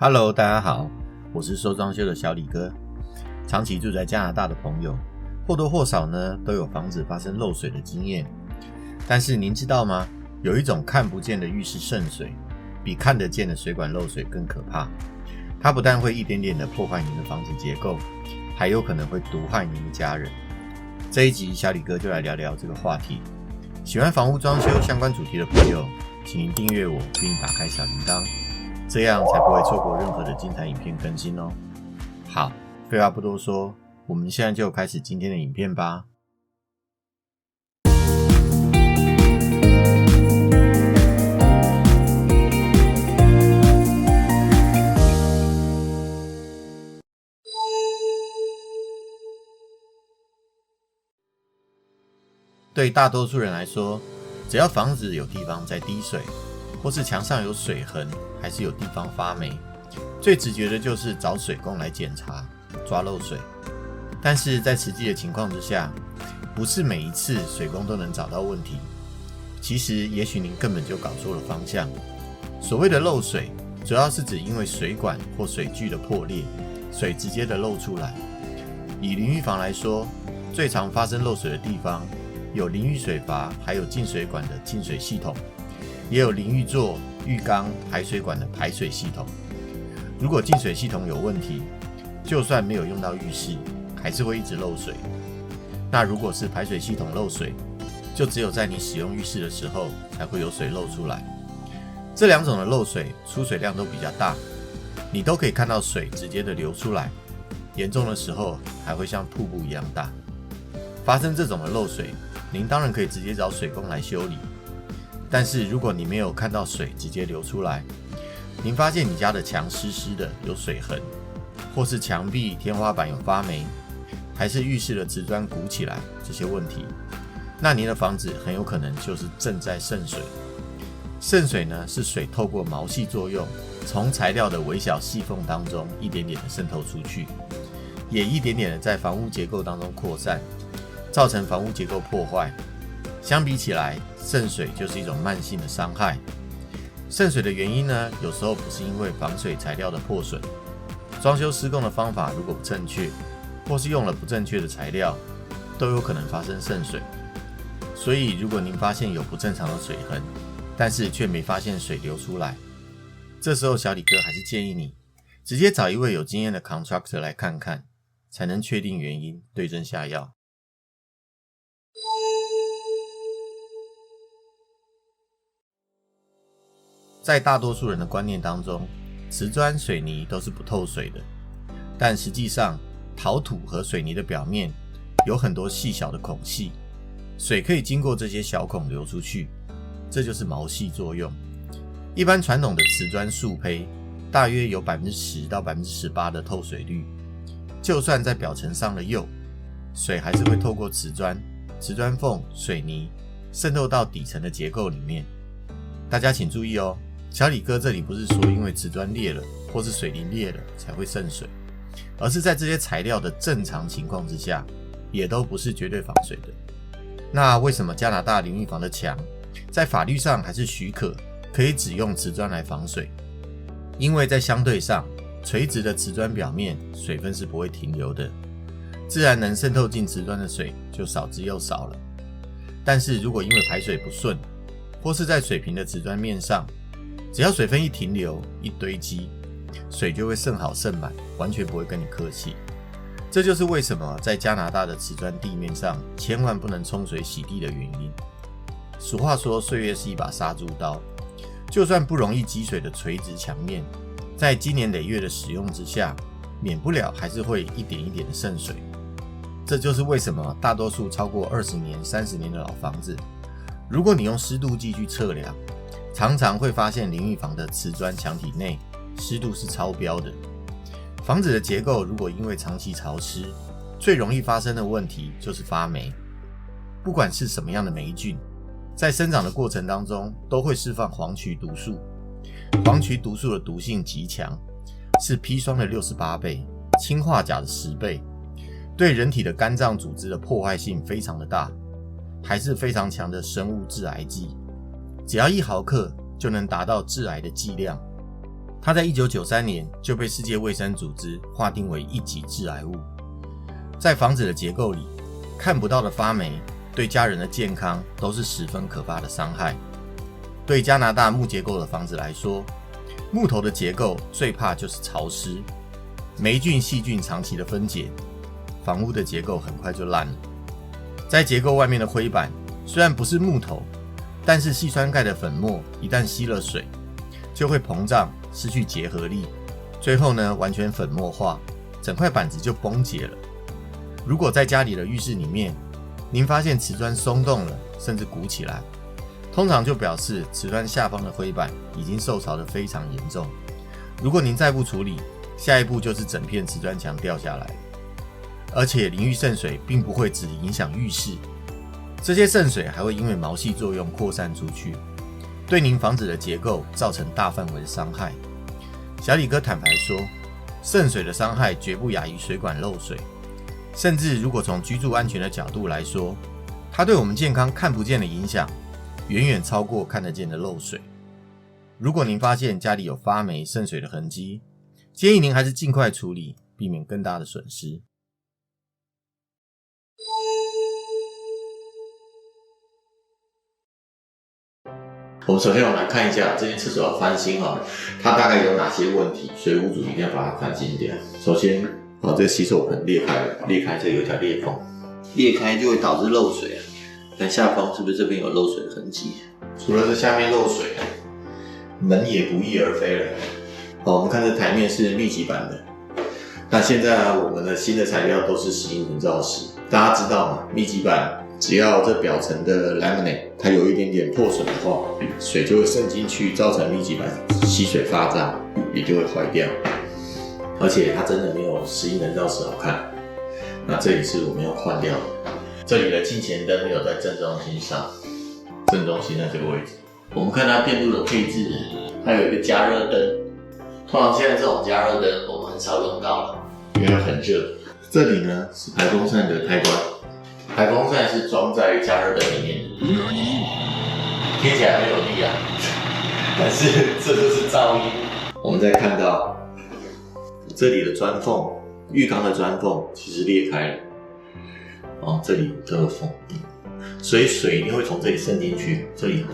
Hello， 大家好，我是收装修的小李哥。长期住在加拿大的朋友，或多或少呢都有房子发生漏水的经验。但是您知道吗？有一种看不见的浴室渗水，比看得见的水管漏水更可怕。它不但会一点点的破坏您的房子结构，还有可能会毒害您的家人。这一集小李哥就来聊聊这个话题。喜欢房屋装修相关主题的朋友，请您订阅我并打开小铃铛，这样才不会错过任何的精彩影片更新哦。好，废话不多说，我们现在就开始今天的影片吧。对大多数人来说，只要房子有地方在滴水，或是墙上有水痕，还是有地方发霉，最直觉的就是找水工来检查抓漏水。但是在实际的情况之下，不是每一次水工都能找到问题。其实也许您根本就搞错了方向。所谓的漏水，主要是指因为水管或水具的破裂，水直接的漏出来。以淋浴房来说，最常发生漏水的地方有淋浴水阀，还有进水管的进水系统，也有淋浴座、浴缸、排水管的排水系统。如果进水系统有问题，就算没有用到浴室，还是会一直漏水。那如果是排水系统漏水，就只有在你使用浴室的时候才会有水漏出来。这两种的漏水出水量都比较大，你都可以看到水直接的流出来，严重的时候还会像瀑布一样大。发生这种的漏水，您当然可以直接找水工来修理。但是如果你没有看到水直接流出来，您发现你家的墙湿湿的有水痕，或是墙壁、天花板有发霉，还是浴室的瓷砖鼓起来，这些问题，那您的房子很有可能就是正在渗水。渗水呢，是水透过毛细作用，从材料的微小细缝当中一点点的渗透出去，也一点点的在房屋结构当中扩散，造成房屋结构破坏。相比起来，渗水就是一种慢性的伤害。渗水的原因呢，有时候不是因为防水材料的破损，装修施工的方法如果不正确，或是用了不正确的材料，都有可能发生渗水。所以如果您发现有不正常的水痕，但是却没发现水流出来，这时候小李哥还是建议你直接找一位有经验的 contractor 来看看，才能确定原因，对症下药。在大多数人的观念当中，瓷砖、水泥都是不透水的，但实际上陶土和水泥的表面有很多细小的孔隙，水可以经过这些小孔流出去，这就是毛细作用。一般传统的瓷砖素胚大约有 10% 到 18% 的透水率，就算在表层上了釉，水还是会透过瓷砖缝、水泥渗透到底层的结构里面。大家请注意哦，小李哥这里不是说因为瓷砖裂了或是水泥裂了才会渗水，而是在这些材料的正常情况之下，也都不是绝对防水的。那为什么加拿大淋浴房的墙在法律上还是许可以只用瓷砖来防水？因为在相对上，垂直的瓷砖表面水分是不会停留的，自然能渗透进瓷砖的水就少之又少了。但是如果因为排水不顺，或是在水平的瓷砖面上，只要水分一停留、一堆积，水就会渗好渗满，完全不会跟你客气。这就是为什么在加拿大的瓷砖地面上千万不能冲水洗地的原因。俗话说，岁月是一把杀猪刀，就算不容易积水的垂直墙面，在经年累月的使用之下，免不了还是会一点一点的渗水。这就是为什么大多数超过20年、30年的老房子，如果你用湿度计去测量，常常会发现淋浴房的瓷砖墙体内湿度是超标的。房子的结构如果因为长期潮湿，最容易发生的问题就是发霉。不管是什么样的霉菌，在生长的过程当中都会释放黄曲毒素。黄曲毒素的毒性极强，是砒霜的68倍，氰化钾的10倍，对人体的肝脏组织的破坏性非常的大，还是非常强的生物致癌剂，只要1毫克就能达到致癌的剂量。它在1993年就被世界卫生组织划定为一级致癌物。在房子的结构里，看不到的发霉对家人的健康都是十分可怕的伤害。对加拿大木结构的房子来说，木头的结构最怕就是潮湿，霉菌细菌长期的分解，房屋的结构很快就烂了。在结构外面的灰板虽然不是木头，但是硒酸钙的粉末一旦吸了水，就会膨胀，失去结合力，最后呢完全粉末化，整块板子就崩解了。如果在家里的浴室里面，您发现瓷砖松动了，甚至鼓起来，通常就表示瓷砖下方的灰板已经受潮得非常严重。如果您再不处理，下一步就是整片瓷砖墙掉下来。而且淋浴渗水并不会只影响浴室，这些渗水还会因为毛细作用扩散出去，对您房子的结构造成大范围的伤害。小李哥坦白说，渗水的伤害绝不亚于水管漏水，甚至如果从居住安全的角度来说，它对我们健康看不见的影响远远超过看得见的漏水。如果您发现家里有发霉渗水的痕迹，建议您还是尽快处理，避免更大的损失。我们首先来看一下这间厕所要翻新它大概有哪些问题，所以屋主一定要把它翻新掉。首先，这个洗手盆裂开了，裂开这里有一条裂缝，裂开就会导致漏水看下方是不是这边有漏水的痕迹？除了这下面漏水，门也不翼而飞了。我们看这台面是密集板的，那现在我们的新的材料都是石英人造石。大家知道吗？密集板只要这表层的 laminate 它有一点点破损的话，水就会渗进去，造成密集板吸水发胀，也就会坏掉。而且它真的没有石英人造石好看。那这里是我们要换掉的。这里的进前灯没有在正中心上，正中心在这个位置。我们看它电路的配置，它有一个加热灯。通常现在这种加热灯我们很少用到了，因为很热。这里呢是排风扇的开关，排风扇是装在加热灯里面的，听起来很有力但是这就是噪音。我们再看到这里的砖缝，浴缸的砖缝其实裂开了，这里有这个缝，所以水一定会从这里渗进去，这里，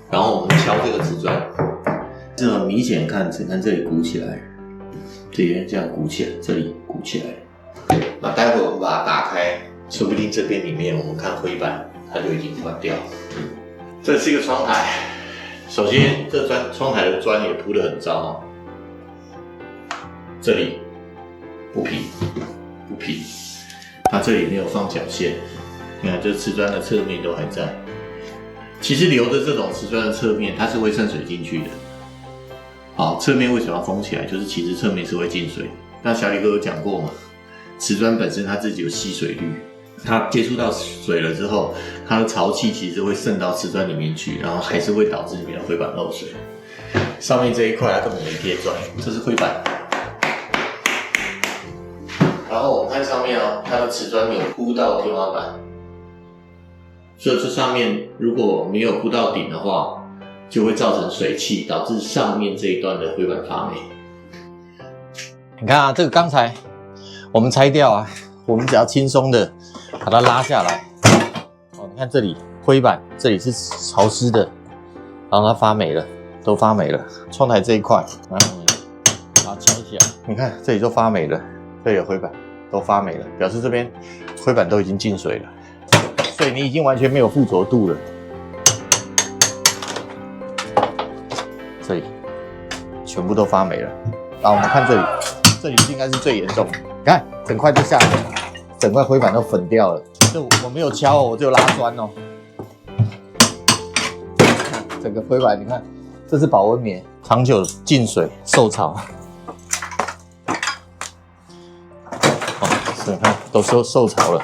然后我们敲这个瓷砖，这很明显看这里鼓起来，这边这样鼓起来，这里鼓起来。那待会我们把它打开，说不定这边里面我们看灰板它就已经换掉了。这是一个窗台，首先这窗台的砖也铺得很糟这里不平，它这里没有放角线，你看这瓷砖的侧面都还在。其实留着这种瓷砖的侧面，它是会渗水进去的。好，侧面为什么要封起来？就是其实侧面是会进水。那小李哥有讲过嘛，瓷砖本身它自己有吸水率，它接触到水了之后，它的潮气其实会渗到瓷砖里面去，然后还是会导致里面的灰板漏水。上面这一块它根本没贴砖，这是灰板。然后我们看上面它的瓷砖没有铺到天花板，所以这上面如果没有铺到顶的话，就会造成水汽，导致上面这一段的灰板发霉。你看这个刚才我们拆掉我们只要轻松的把它拉下来，你看这里灰板这里是潮湿的，然后它发霉了，都发霉了。窗台这一块，然后把它敲起来，你看这里就发霉了，这里有灰板都发霉了，表示这边灰板都已经进水了，所以你已经完全没有附着度了。这里全部都发霉了。然后我们看这里，这里应该是最严重的，你看整块就下来了，整块灰板都粉掉了。这我没有敲我只有拉砖整个灰板你看，这是保温棉，长久进水受潮。你看都受潮了。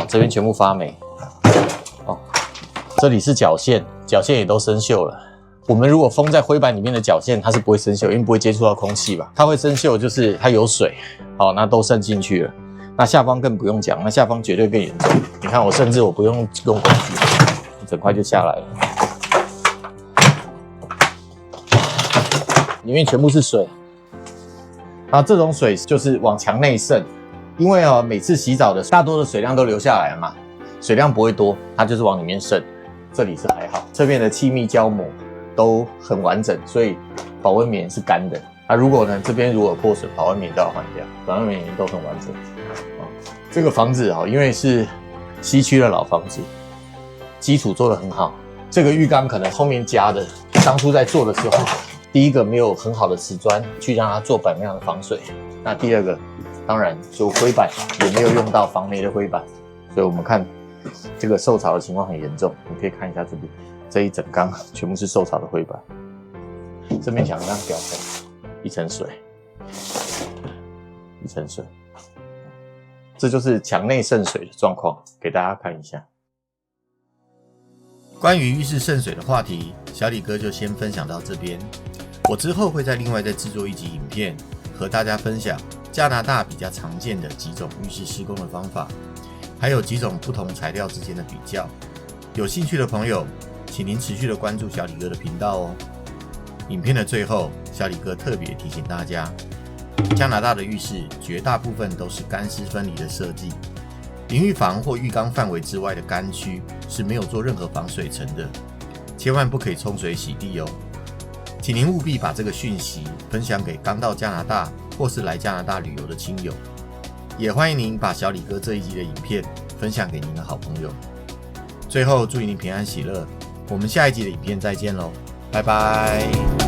这边全部发霉。这里是角线，角线也都生锈了。我们如果封在灰板里面的角线，它是不会生锈，因为不会接触到空气吧？它会生锈就是它有水，那都渗进去了。那下方更不用讲，那下方绝对更严重。你看我甚至我不用工具，整块就下来了。里面全部是水。然后这种水就是往墙内渗，因为每次洗澡的大多的水量都流下来了嘛，水量不会多，它就是往里面渗。这里是还好，这边的气密胶膜都很完整，所以保温棉是干的。如果呢这边如果有破损，保温棉都要换掉，保温棉都很完整。这个房子因为是西区的老房子，基础做得很好。这个浴缸可能后面加的，当初在做的时候，第一个没有很好的瓷砖去让它做板面的防水，那第二个当然就灰板也没有用到防霉的灰板，所以我们看这个受潮的情况很严重。你可以看一下这边这一整缸全部是受潮的灰板，这面墙上表层一层水，一层水，这就是墙内渗水的状况，给大家看一下。关于浴室渗水的话题，小李哥就先分享到这边。我之后会再另外再制作一集影片，和大家分享加拿大比较常见的几种浴室施工的方法，还有几种不同材料之间的比较。有兴趣的朋友，请您持续的关注小李哥的频道哦。影片的最后，小李哥特别提醒大家，加拿大的浴室绝大部分都是干湿分离的设计，淋浴房或浴缸范围之外的干区是没有做任何防水层的，千万不可以冲水洗地哦。请您务必把这个讯息分享给刚到加拿大或是来加拿大旅游的亲友，也欢迎您把小李哥这一集的影片分享给您的好朋友。最后祝您平安喜乐，我们下一集的影片再见喽，拜拜。